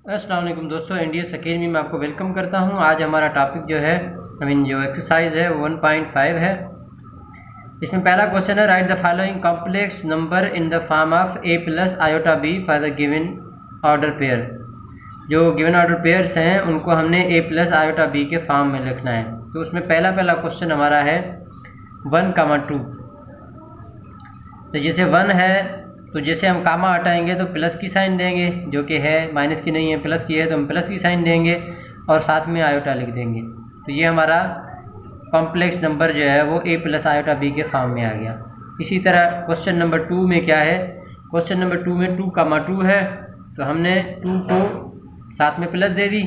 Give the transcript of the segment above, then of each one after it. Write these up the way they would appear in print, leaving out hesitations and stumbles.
अस्सलाम वालेकुम दोस्तों, एनडीएस अकेडमी में आपको वेलकम करता हूं। आज हमारा टॉपिक जो है जो एक्सरसाइज है 1.5 है। इसमें पहला क्वेश्चन है, right the following complex number in the form of a plus iota b for the given order pair. जो गिवन ऑर्डर पेयर्स हैं उनको हमने a प्लस आयोटा b के फॉर्म में लिखना है। तो उसमें पहला क्वेश्चन हमारा है 1, 2। तो जैसे 1 है तो जैसे हम कामा हटाएंगे तो प्लस की साइन देंगे, जो कि है माइनस की नहीं है, प्लस की है तो हम प्लस की साइन देंगे और साथ में आयोटा लिख देंगे। तो ये हमारा कॉम्प्लेक्स नंबर जो है वो a प्लस आयोटा b के फॉर्म में आ गया। इसी तरह क्वेश्चन नंबर 2 में क्या है, क्वेश्चन नंबर 2 में 2, 2 है तो हमने 2 को साथ में प्लस दे दी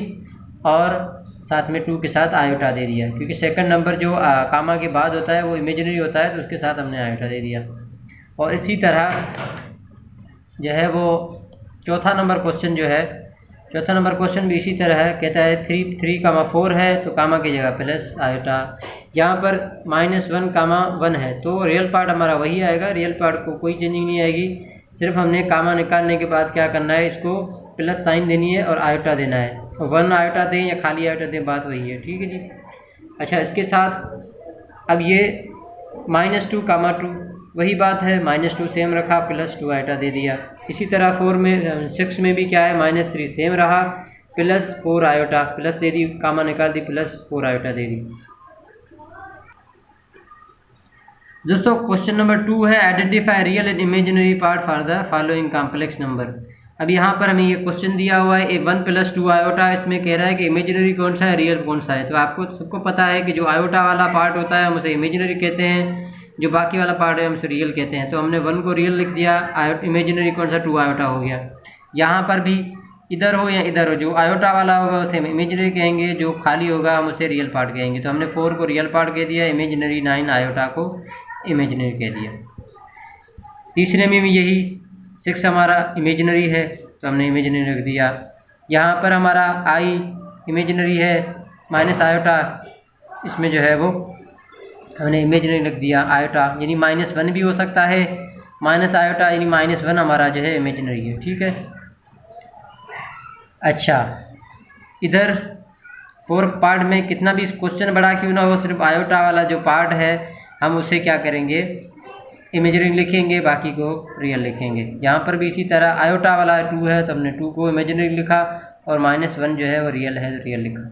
और साथ में 2 के साथ आयोटा दे दिया, क्योंकि सेकंड नंबर जो कामा के बाद होता है वो इमेजिनरी होता है तो उसके साथ हमने आयोटा दे दिया। और इसी तरह जो है वो चौथा नंबर क्वेश्चन जो है, चौथा नंबर क्वेश्चन भी इसी तरह है। कहता है 3, 4 है तो कामा की जगह प्लस आयोटा। यहाँ पर -1, 1 है तो रियल पार्ट हमारा वही आएगा, रियल पार्ट को कोई चेंजिंग नहीं आएगी। सिर्फ हमने कामा निकालने के बाद क्या करना है, इसको प्लस साइन देनी है और आयोटा देना है। 1 आयोटा दें या खाली आयोटा दें, बात वही है। ठीक है जी। अच्छा, इसके साथ अब ये -2, 2 वही बात है, -2 सेम रखा, +2 आयोटा दे दिया। इसी तरह 6 में भी क्या है, -3 सेम रहा, +4 आयोटा, प्लस दे दी, कामा निकाल दी, +4 आयोटा दे दी। दोस्तों क्वेश्चन नंबर 2 है, identify real and imaginary part for the following complex number. अब यहाँ पर हमें ये क्वेश्चन दिया हुआ है 1 + 2 आयोटा। इसमें कह रहा है कि इमेजिनरी कौन सा है, रियल कौन सा है। तो आपको सबको पता है कि जो आयोटा वाला पार्ट होता है हम उसे इमेजिनरी कहते हैं, जो बाकी वाला पार्ट है हम उसे रियल कहते हैं। तो हमने 1 को रियल लिख दिया, इमेजिनरी कौन सा 2 आयोटा हो गया। यहाँ पर भी इधर हो या इधर हो, जो आयोटा वाला होगा उसे हम इमेजिनरी कहेंगे, जो खाली होगा हम उसे रियल पार्ट कहेंगे। तो हमने 4 को रियल पार्ट कह दिया, इमेजिनरी 9 आयोटा को इमेजिनरी कह दिया। तीसरे में भी यही 6 हमारा इमेजिनरी है तो हमने इमेजिनरी रख दिया। यहाँ पर हमारा आई इमेजिनरी है, माइनस आयोटा, इसमें जो है वो हमने इमेजिनरी रख दिया आयोटा, यानी -1 भी हो सकता है, माइनस आयोटा यानी -1 हमारा जो है इमेजिनरी है। ठीक है। अच्छा, इधर 4 पार्ट में कितना भी क्वेश्चन बड़ा क्यों ना हो, सिर्फ आयोटा वाला जो पार्ट है हम उसे क्या करेंगे, इमेजिनरी लिखेंगे, बाकी को रियल लिखेंगे। यहाँ पर भी इसी तरह आयोटा वाला 2 है तो हमने 2 को इमेजिनरी लिखा और -1 जो है वो रियल है तो रियल लिखा।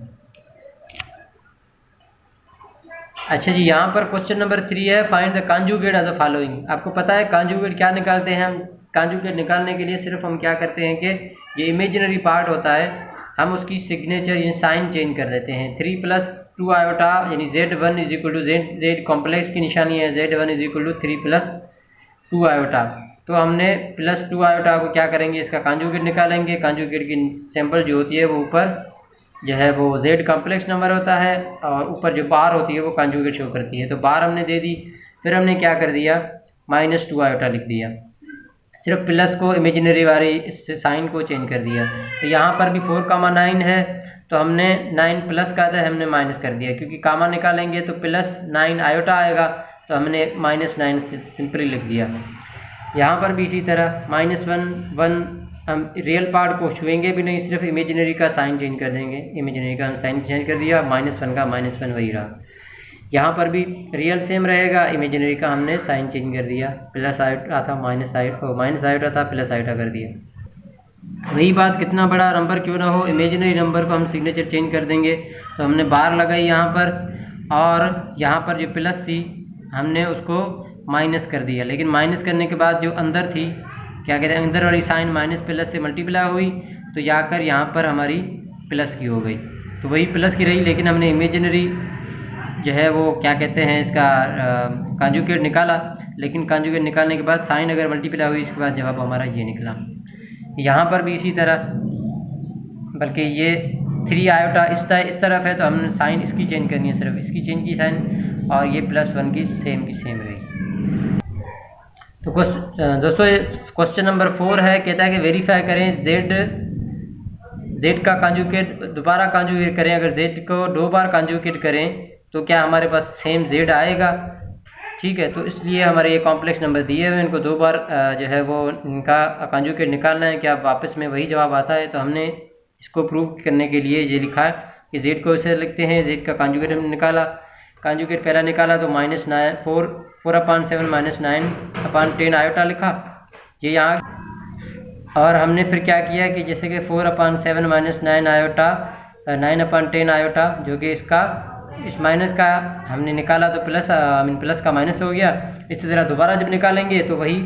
अच्छा जी, यहाँ पर क्वेश्चन नंबर 3 है, find the conjugate of the following. आपको पता है कॉन्जुगेट क्या निकालते हैं हम। कॉन्जुगेट निकालने के लिए सिर्फ हम क्या करते हैं कि ये इमेजिनरी पार्ट होता है, हम उसकी सिग्नेचर यानी साइन चेंज कर देते हैं। 3 + 2 आयोटा यानी Z1 = Z कॉम्प्लेक्स की निशानी है, Z1 = 3 + 2 आयोटा। तो हमने +2 आयोटा को क्या करेंगे, इसका कॉन्जुगेट निकालेंगे। कॉन्जुगेट की सिंबल जो होती है वो ऊपर जो है वो Z कॉम्प्लेक्स नंबर होता है और ऊपर जो बार होती है वो कॉन्जुगेट शो करती है। तो बार हमने दे दी, फिर हमने क्या कर दिया, -2 आयोटा लिख दिया, सिर्फ प्लस को इमेजिनरी वाली इससे साइन को चेंज कर दिया। तो यहाँ पर भी 4, 9 है तो हमने 9 प्लस का था, हमने माइनस कर दिया, क्योंकि कामा निकालेंगे तो +9 आयोटा आएगा तो हमने -9 से सिंपली लिख दिया। यहाँ पर भी इसी तरह -1 हम रियल पार्ट को छुएंगे भी नहीं, सिर्फ इमेजिनरी का साइन चेंज कर देंगे। इमेजिनरी का हम साइन चेंज कर दिया, -1 का -1 वही रहा। यहाँ पर भी रियल सेम रहेगा, इमेजिनरी का हमने साइन चेंज कर दिया, प्लस आयोटा था माइनस आयोटा था, प्लस आयोटा कर दिया। वही बात, कितना बड़ा नंबर क्यों ना हो, इमेजिनरी नंबर को हम सिग्नेचर चेंज कर देंगे। तो हमने बार लगाई यहाँ पर, और यहाँ पर जो प्लस थी हमने उसको माइनस कर दिया, लेकिन माइनस करने के बाद जो अंदर थी क्या कहते हैं, अंदर वाली साइन माइनस प्लस से मल्टीप्लाई हुई तो जाकर यहाँ पर हमारी प्लस की हो गई। तो वही प्लस की रही, लेकिन हमने इमेजिनरी जो है वो क्या कहते हैं इसका कॉन्जुगेट निकाला, लेकिन कॉन्जुगेट निकालने के बाद साइन अगर मल्टीप्लाई हुई इसके बाद जवाब हमारा ये निकला। यहाँ पर भी इसी तरह, बल्कि ये 3 आयोटा इस तरफ है तो हमने साइन इसकी चेंज करनी है, सिर्फ इसकी चेंज की साइन, और ये +1 की सेम रही। तो दोस्तों क्वेश्चन नंबर 4 है, कहता है कि वेरीफाई करें Z का कॉन्जुगेट दोबारा कॉन्जुगेट करें। अगर Z को 2 बार कॉन्जुगेट करें तो क्या हमारे पास सेम Z आएगा। ठीक है, तो इसलिए हमारे ये कॉम्प्लेक्स नंबर दिए हुए, इनको 2 बार जो है वो इनका कॉन्जुगेट निकालना है, क्या वापस में वही जवाब आता है। तो हमने इसको प्रूव करने के लिए ये लिखा है कि z को इसे लिखते हैं, z का कॉन्जुगेट हमने निकाला, कॉन्जुगेट पहला निकाला तो -4/7 -9/10 आयोटा लिखा ये यहाँ। और हमने फिर क्या किया कि जैसे कि 4/7 -9 आयोटा 9/10 आयोटा, जो कि इसका इस माइनस का हमने निकाला तो प्लस का माइनस हो गया। इसी तरह दोबारा जब निकालेंगे तो वही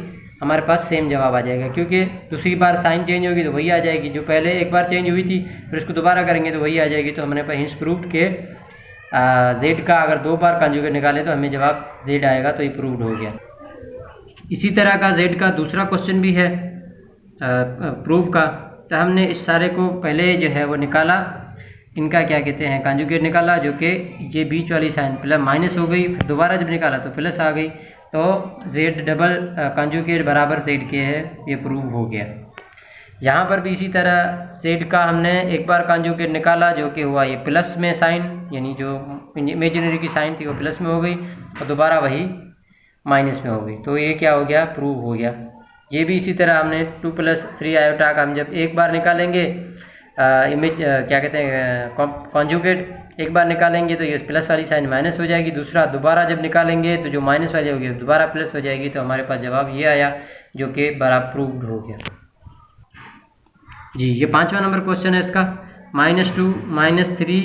हमारे पास सेम जवाब आ जाएगा, क्योंकि दूसरी बार साइन चेंज होगी तो वही आ जाएगी, जो पहले एक बार चेंज हुई थी फिर उसको दोबारा करेंगे तो वही आ जाएगी। तो हमने हिंस प्रूव्ड के z का अगर 2 बार कॉन्जुगेट निकाले तो हमें जवाब z आएगा, तो ये प्रूव्ड हो गया। इसी तरह का z का दूसरा क्वेश्चन भी है प्रूफ का। तो हमने इस सारे को पहले जो है वो निकाला, इनका क्या कहते हैं कॉन्जुगेट निकाला, जो कि ये बीच वाली साइन प्लस माइनस हो गई, फिर दोबारा जब निकाला तो प्लस आ गई, तो z डबल कॉन्जुगेट बराबर z के है, ये प्रूव हो गया। यहाँ पर भी इसी तरह z का हमने एक बार कॉन्जुगेट निकाला जो कि हुआ ये प्लस में साइन, यानी जो इमेजिनरी की साइन थी वो प्लस में हो गई और दोबारा वही माइनस में हो गई, तो ये क्या हो गया प्रूव हो गया। ये भी इसी तरह हमने 2 + 3 आयोटा का हम जब एक बार निकालेंगे क्या कहते हैं कॉन्जुगेट एक बार निकालेंगे तो ये प्लस वाली साइन माइनस हो जाएगी, दूसरा दोबारा जब निकालेंगे तो जो माइनस वाली होगी दोबारा प्लस हो जाएगी, तो हमारे पास जवाब ये आया जो कि बराबर प्रूव्ड हो गया जी। ये 5वां नंबर क्वेश्चन है इसका, -2 -3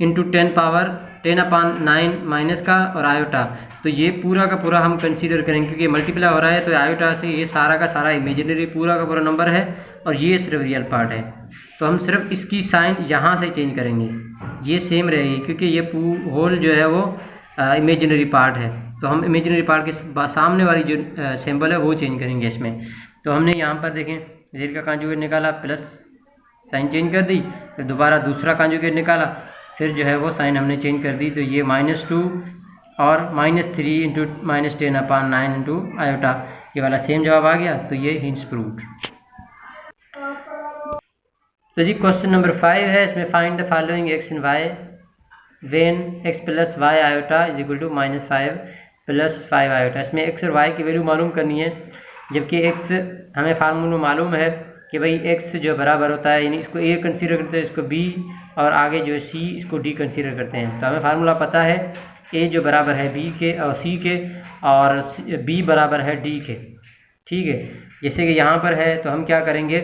× 10 पावर 10/9 माइनस का और आयोटा। तो ये पूरा का पूरा हम कंसीडर करेंगे क्योंकि मल्टीप्लाई हो रहा है, तो आयोटा से ये सारा का सारा इमेजिनरी पूरा का पूरा नंबर है और ये सिर्फ रियल पार्ट है, तो हम सिर्फ इसकी साइन यहाँ से चेंज करेंगे, ये सेम रहेगी क्योंकि ये होल जो है वो इमेजिनरी पार्ट है, तो हम इमेजिनरी पार्ट के सामने वाली जो सिंबल है वो चेंज करेंगे इसमें। तो हमने यहाँ पर देखें z का कॉन्जुगेट निकाला, प्लस साइन चेंज कर दी, फिर दोबारा दूसरा कॉन्जुगेट निकाला, फिर जो है वो साइन हमने चेंज कर दी, तो ये -2 और -3 × -10/9 आयोटा, ये वाला सेम जवाब आ गया, तो ये हिंस प्रूव्ड। तो जी क्वेश्चन नंबर 5 है, इसमें find the following x and y when x + y iota = -5 + 5 iota. इसमें x और y की वैल्यू मालूम करनी है, जबकि x हमें फार्मूला मालूम है कि भाई x जो बराबर होता है, यानी इसको a कंसीडर करते हैं, इसको b और आगे जो है c इसको d कंसीडर करते हैं। तो हमें फार्मूला पता है a जो बराबर है b के और c के, और b बराबर है d के, ठीक है। जैसे कि यहाँ पर है तो हम क्या करेंगे,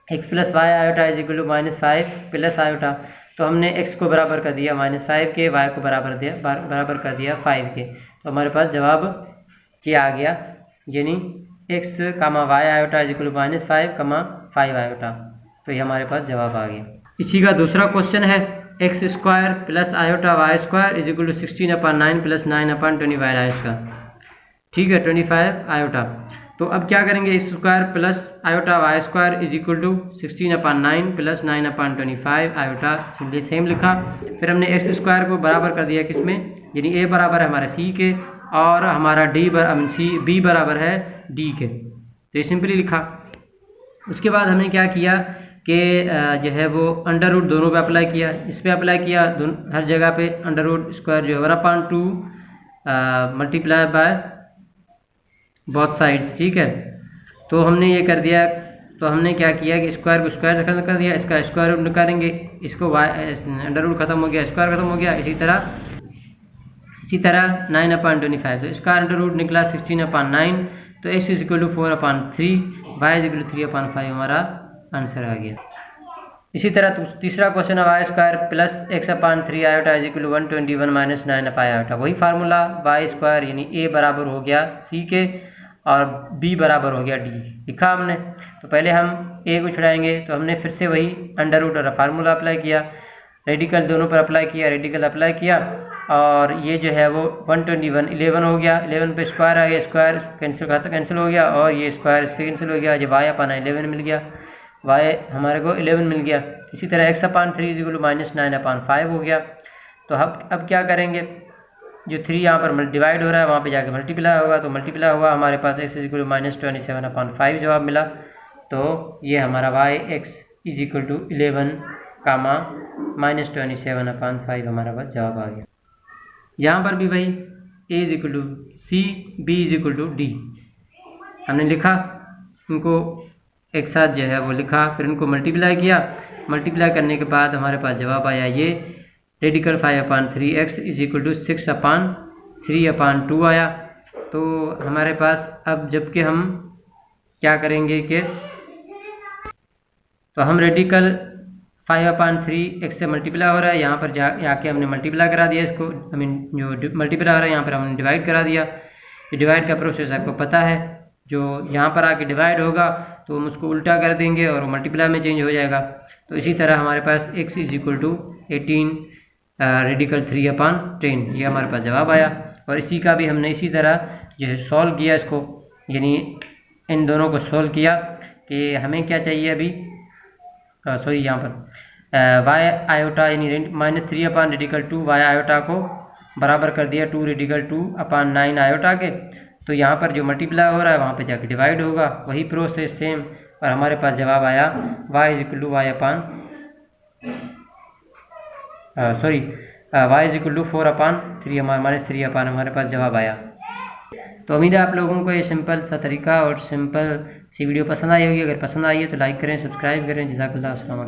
x + y आयोटा = -5 + आयोटा, तो हमने x को बराबर कर दिया -5 के, y को बराबर कर दिया 5 के, तो हमारे पास जवाब क्या आ गया, यानी x, y आयोटा = -5, 5 आयोटा, तो ये हमारे पास जवाब आ गया। इसी का दूसरा क्वेश्चन है x² + आयोटा y² = 16/9 + 9/25 ठीक है 25 आयोटा। तो अब क्या करेंगे, x² + iota y² = 16/9 + 9/25 iota, simply same लिखा। फिर हमने x² को बराबर कर दिया किसमें, यानी a बराबर है हमारा c के और हमारा b बराबर है d के, तो ये सिंपली लिखा। उसके बाद हमने क्या किया कि जो है वो अंडर रूट दोनों पे अप्लाई किया, इस पे अप्लाई किया, हर जगह पे अंडर रूट स्क्वायर जो है 1/2 मल्टीप्लाई बाय बोथ साइड्स, ठीक है। तो हमने ये कर दिया, तो हमने क्या किया कि स्क्वायर को स्क्वायर से खत्म कर दिया, इसका स्क्वायर रूट निकालेंगे, इसको अंडर रूट खत्म हो गया, स्क्वायर खत्म हो गया, इसी तरह 9/25, तो इसका अंडर रूट निकला 16/9, तो x = 4/3, y = 3/5 हमारा आंसर आ गया। इसी तरह तीसरा क्वेश्चन है y² + x/3 आयोटा = 121 - 9 आयोटा, वही फार्मूला y² यानी a बराबर हो गया c के और b बराबर हो गया d लिखा हमने। तो पहले हम a को छुड़ाएंगे, तो हमने फिर से वही अंडर रूट और फार्मूला अप्लाई किया, रेडिकल दोनों पर अप्लाई किया, और ये जो है वो 121 11 हो गया, 11 पे स्क्वायर आ गया, स्क्वायर कैंसिल हो गया और ये स्क्वायर इससे कैंसिल हो गया, जब y/11 मिल गया, y हमारे को 11 मिल गया। इसी तरह x/3 = -9/5 हो गया। तो अब क्या करेंगे, जो 3 यहाँ पर डिवाइड हो रहा है वहाँ पे जाके मल्टीप्लाई होगा, तो मल्टीप्लाई हुआ, हमारे पास x = -27/5 जवाब मिला। तो ये हमारा x = 11, -27/5 हमारा पास जवाब आ गया। यहाँ पर भी वही a = c, b = d हमने लिखा, इनको एक साथ जो है वो लिखा, फिर इनको मल्टीप्लाई किया। मल्टीप्लाई करने के बाद हमारे पास जवाब आया ये radical 5/3x is equal to 6/3/2 आया। तो हमारे पास अब जबकि हम क्या करेंगे कि तो हम रेडिकल 5/3x से मल्टीप्लाई हो रहा है, यहाँ पर जाके हमने मल्टीप्लाई करा दिया इसको, आई मीन जो मल्टीप्लाई हो रहा है यहाँ पर हमने डिवाइड करा दिया। ये डिवाइड का प्रोसेस आपको पता है, जो यहाँ पर आके डिवाइड होगा तो हम उसको उल्टा कर देंगे और वो मल्टीप्लाई में चेंज हो जाएगा। तो इसी तरह हमारे पास x is equal to 18 radical 3/10 ये हमारे पास जवाब आया। और इसी का भी हमने इसी तरह जो है सॉल्व किया इसको, यानी इन दोनों को सॉल्व किया कि हमें क्या चाहिए अभी, सॉरी यहाँ पर वाई आयोटा यानी -3 रेडिकल 2 वाई आयोटा को बराबर कर दिया 2 रेडिकल 2/9 आयोटा के। तो यहाँ पर जो मल्टीप्लाई हो रहा है वहाँ पे जाके डिवाइड होगा, वही प्रोसेस सेम, और हमारे पास जवाब आया y is equal to y upon sorry y is equal to 4/3 -3 हमारे पास जवाब आया। तो उम्मीद है आप लोगों को ये सिंपल सा तरीका और सिंपल सी वीडियो पसंद आई होगी। अगर पसंद आई है तो लाइक करें, सब्सक्राइब करें। जज़ाकल्लाह, अस्सलाम वालेकुम।